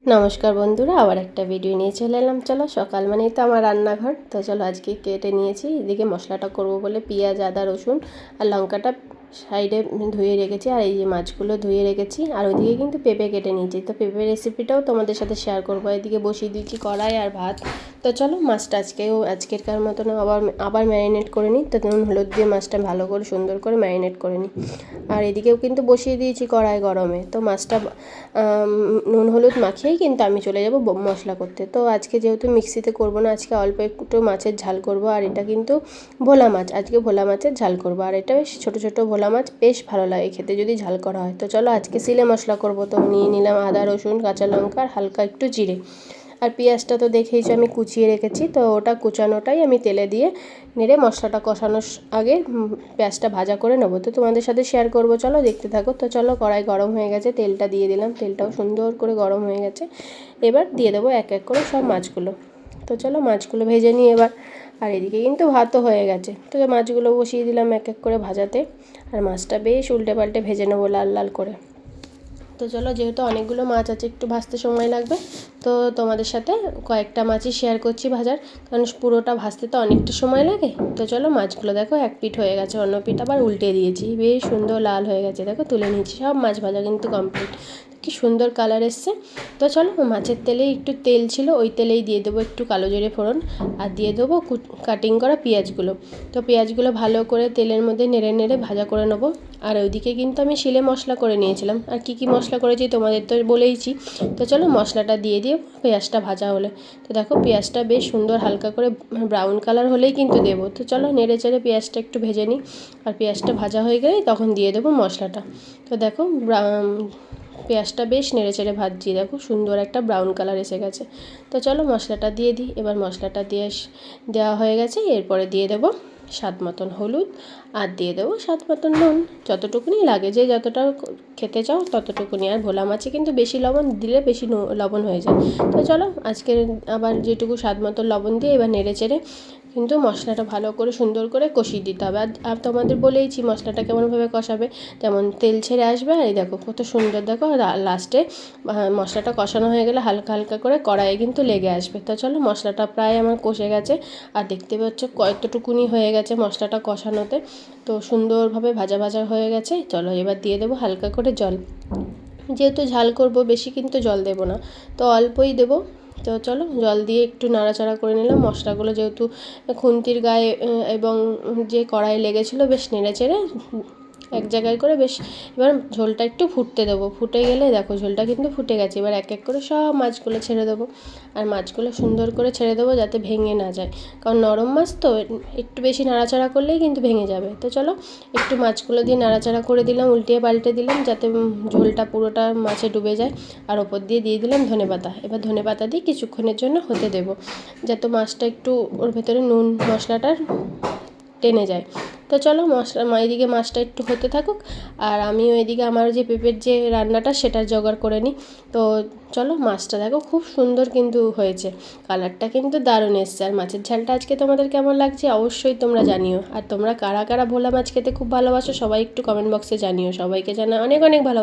নমস্কার বন্ধুরা, আবার একটা ভিডিও নিয়ে চলে এলাম। চলো, সকাল মানেই তো আমার রান্নাঘর। তো চলো, আজকে কেটে নিয়েছি। এদিকে মশলাটা করব বলে পেঁয়াজ, আদা, রসুন আর লঙ্কাটা সাইডে ধুয়ে রেখেছি, আর এই যে মাছগুলো ধুয়ে রেখেছি। আর ওইদিকে কিন্তু পেঁপে কেটে নিয়েছি। তো পেঁপে রেসিপিটাও তোমাদের সাথে শেয়ার করবো। এদিকে বসিয়ে দিয়েছি কড়াই আর ভাত। তো চলো, মাছটা আজকেরকার মতন আবার ম্যারিনেট করে নিই। তো নুন হলুদ দিয়ে মাছটা ভালো করে সুন্দর করে ম্যারিনেট করে নিই। আর এদিকেও কিন্তু বসিয়ে দিয়েছি কড়াই গরমে। তো মাছটা নুন হলুদ মাখিয়েই কিন্তু আমি চলে যাব মশলা করতে। তো আজকে যেহেতু মিক্সিতে করব না, আজকে অল্প একটু মাছের ঝাল করব। আর এটা কিন্তু ভোলা মাছ, আজকে ভোলা মাছের ঝাল করব। আর এটা বেশ ছোটো ছোটো ভোলা মাছ, বেশ ভালো লাগে খেতে যদি ঝাল করা হয়। তো চলো, আজকে সিলে মশলা করব। তো নিয়ে নিলাম আদা, রসুন, কাঁচা লঙ্কা আর হালকা একটু জিরে। আর পেঁয়াজটা তো দেখেইছো আমি কুচিয়ে রেখেছি। তো ওটা কুচানোটাই আমি তেলে দিয়ে নেড়ে মশলাটা কষানোর আগে পেঁয়াজটা ভাজা করে নেবো। তো তোমাদের সাথে শেয়ার করবো, চলো দেখতে থাকো। তো চলো, কড়াই গরম হয়ে গেছে, তেলটা দিয়ে দিলাম। তেলটাও সুন্দর করে গরম হয়ে গেছে। এবার দিয়ে দেবো এক এক করে সব মাছগুলো। তো চলো, মাছগুলো ভেজে নিই এবার। আর এদিকে কিন্তু ভাতও হয়ে গেছে। তো মাছগুলো বসিয়ে দিলাম এক এক করে ভাজাতে। আর মাছটা বেশ উল্টে পাল্টে ভেজে নেবো লাল লাল করে। তো চলো, যেহেতু অনেকগুলো মাছ আছে, একটু ভাজতে সময় লাগবে। তো তোমাদের সাথে কয়েকটা মাছই শেয়ার করছি ভাজার, কারণ পুরোটা ভাজতে তো অনেকটা সময় লাগে। তো চলো, মাছগুলো দেখো এক পিঠ হয়ে গেছে, অন্য পিঠ আবার উল্টে দিয়েছি, বেশ সুন্দর লাল হয়ে গেছে। দেখো, তুলে নিয়েছি, সব মাছ ভাজা কিন্তু কমপ্লিট। কি সুন্দর কালার এসছে। তো চলো, মাছের তেলেই একটু তেল ছিল, ওই তেলেই দিয়ে দেবো একটু কালো জিরে ফোড়ন, আর দিয়ে দেবো কাটিং করা পেঁয়াজগুলো। তো পেঁয়াজগুলো ভালো করে তেলের মধ্যে নেড়ে নেড়ে ভাজা করে নেবো। আর ওইদিকে কিন্তু আমি শিলে মশলা করে নিয়েছিলাম। আর কী মশলা করেছি তোমাদের তো বলেইছি। তো চলো, মশলাটা দিয়ে পেঁয়াজটা ভাজা হলে, তো দেখো পেঁয়াজটা বেশ সুন্দর হালকা করে ব্রাউন কালার হলেই কিন্তু দেবো। তো চলো, নেড়ে চেড়ে পেঁয়াজটা একটু ভেজে নিই। আর পেঁয়াজটা ভাজা হয়ে গেলেই তখন দিয়ে দেবো মশলাটা। তো দেখো, পেঁয়াজটা বেশ নেড়ে চেড়ে ভাজছি, দেখো সুন্দর একটা ব্রাউন কালার এসে গেছে। তো চলো, মশলাটা দিয়ে দিই। এবার মশলাটা দেওয়া হয়ে গেছে। এরপরে দিয়ে দেবো স্বাদ মতন হলুদ, আর দিয়ে দেবো স্বাদ মতন নুন, যতটুকুনি লাগে, যে যতটা খেতে চাও ততটুকুনি। আর ভোলা মাছে কিন্তু বেশি লবণ দিলে বেশি লবণ হয়ে যায়। তো চলো, আজকে আবার যেটুকু স্বাদ মতন লবণ দিয়ে এবার নেড়ে চেড়ে কিন্তু মশলাটা ভালো করে সুন্দর করে কষিয়ে দিতে হবে। আর তোমাদের বলেইছি মশলাটা কেমনভাবে কষাবে, যেমন তেল ছেড়ে আসবে। আর এই দেখো কত সুন্দর, দেখো লাস্টে মশলাটা কষানো হয়ে গেলে হালকা হালকা করে কড়াইয়ে কিন্তু লেগে আসবে। তো চলো, মশলাটা প্রায় আমার কষে গেছে। আর দেখতে পাচ্ছ কতটুকুনি হয়ে গেছে মশলাটা কষানোতে। তো সুন্দরভাবে ভাজা ভাজা হয়ে গেছে। চলো, এবার দিয়ে দেবো হালকা করে জল। যেহেতু ঝাল করব, বেশি কিন্তু জল দেব না, তো অল্পই দেবো। তো চলো, জল দিয়ে একটু নাড়াচাড়া করে নিলাম। মশলাগুলো যেহেতু খুন্তির গায়ে এবং যে কড়াই লেগেছিলো, বেশ নেড়ে চেড়ে এক জায়গায় করে বেশ, এবার ঝোলটা একটু ফুটতে দেবো। ফুটে গেলে দেখো ঝোলটা কিন্তু ফুটে গেছে। এবার এক এক করে সব মাছগুলো ছেড়ে দেবো। আর মাছগুলো সুন্দর করে ছেড়ে দেবো যাতে ভেঙে না যায়, কারণ নরম মাছ তো, একটু বেশি নাড়াচাড়া করলেই কিন্তু ভেঙে যাবে। তো চলো, একটু মাছগুলো দিয়ে নাড়াচাড়া করে দিলাম, উল্টিয়ে পাল্টে দিলাম যাতে ঝোলটা পুরোটা মাছে ডুবে যায়। আর ওপর দিয়ে দিলাম ধনেপাতা। এবার ধনেপাতা দিয়ে কিছুক্ষণের জন্য হতে দেবো, যাতে মাছটা একটু ওর ভেতরে নুন মশলাটা টেনে যায়। তো চলো, এদিকে মাছটা একটু হতে থাকুক, আর আমিও এদিকে আমার যে পেঁপের যে রান্নাটা সেটার জোগাড় করে নিই। তো চলো, মাছটা দেখো খুব সুন্দর কিন্তু হয়েছে, কালারটা কিন্তু দারুণ এসছে। আর মাছের ঝালটা আজকে তোমাদের কেমন লাগছে অবশ্যই তোমরা জানিও। আর তোমরা কারা কারা ভোলা মাছ খেতে খুব ভালোবাসো সবাই একটু কমেন্ট বক্সে জানিও। সবাইকে জানা অনেক অনেক ভালোবাসা।